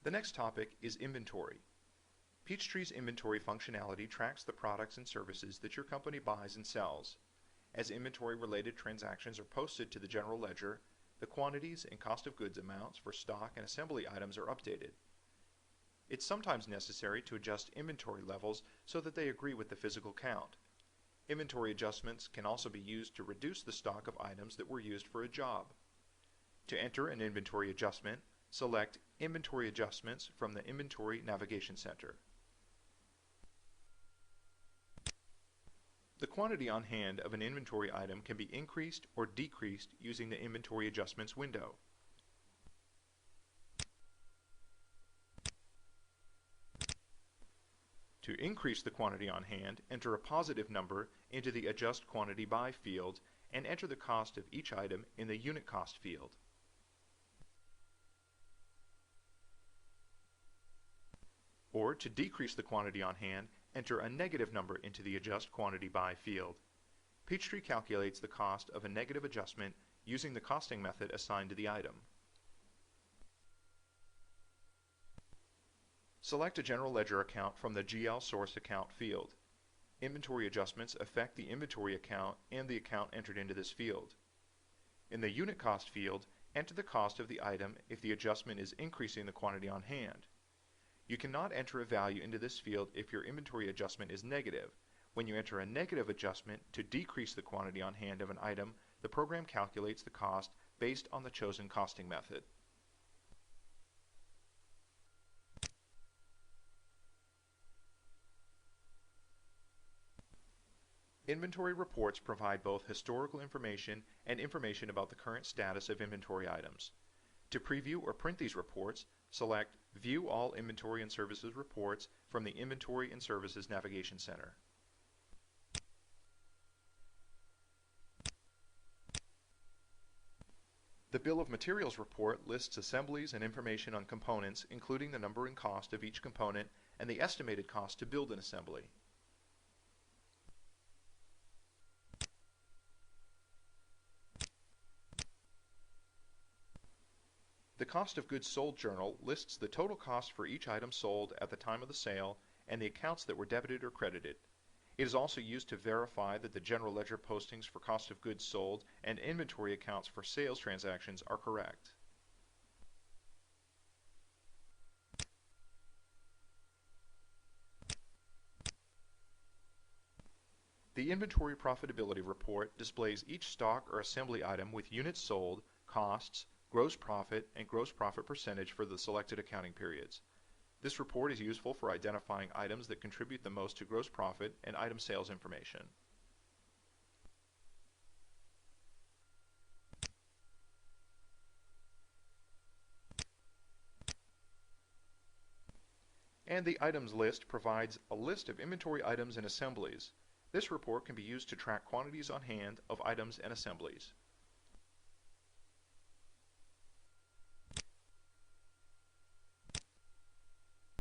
The next topic is inventory. Peachtree's inventory functionality tracks the products and services that your company buys and sells. As inventory-related transactions are posted to the general ledger, the quantities and cost of goods amounts for stock and assembly items are updated. It's sometimes necessary to adjust inventory levels so that they agree with the physical count. Inventory adjustments can also be used to reduce the stock of items that were used for a job. To enter an inventory adjustment, select Inventory Adjustments from the Inventory Navigation Center. The quantity on hand of an inventory item can be increased or decreased using the Inventory Adjustments window. To increase the quantity on hand, enter a positive number into the Adjust Quantity By field and enter the cost of each item in the Unit Cost field. Or to decrease the quantity on hand, enter a negative number into the Adjust Quantity By field. Peachtree calculates the cost of a negative adjustment using the costing method assigned to the item. Select a General Ledger account from the GL Source Account field. Inventory adjustments affect the inventory account and the account entered into this field. In the Unit Cost field, enter the cost of the item if the adjustment is increasing the quantity on hand. You cannot enter a value into this field if your inventory adjustment is negative. When you enter a negative adjustment to decrease the quantity on hand of an item, the program calculates the cost based on the chosen costing method. Inventory reports provide both historical information and information about the current status of inventory items. To preview or print these reports, select View All Inventory and Services Reports from the Inventory and Services Navigation Center. The Bill of Materials report lists assemblies and information on components, including the number and cost of each component and the estimated cost to build an assembly. The Cost of Goods Sold journal lists the total cost for each item sold at the time of the sale and the accounts that were debited or credited. It is also used to verify that the general ledger postings for cost of goods sold and inventory accounts for sales transactions are correct. The Inventory Profitability Report displays each stock or assembly item with units sold, costs, gross profit, and gross profit percentage for the selected accounting periods. This report is useful for identifying items that contribute the most to gross profit and item sales information. And the Items list provides a list of inventory items and assemblies. This report can be used to track quantities on hand of items and assemblies.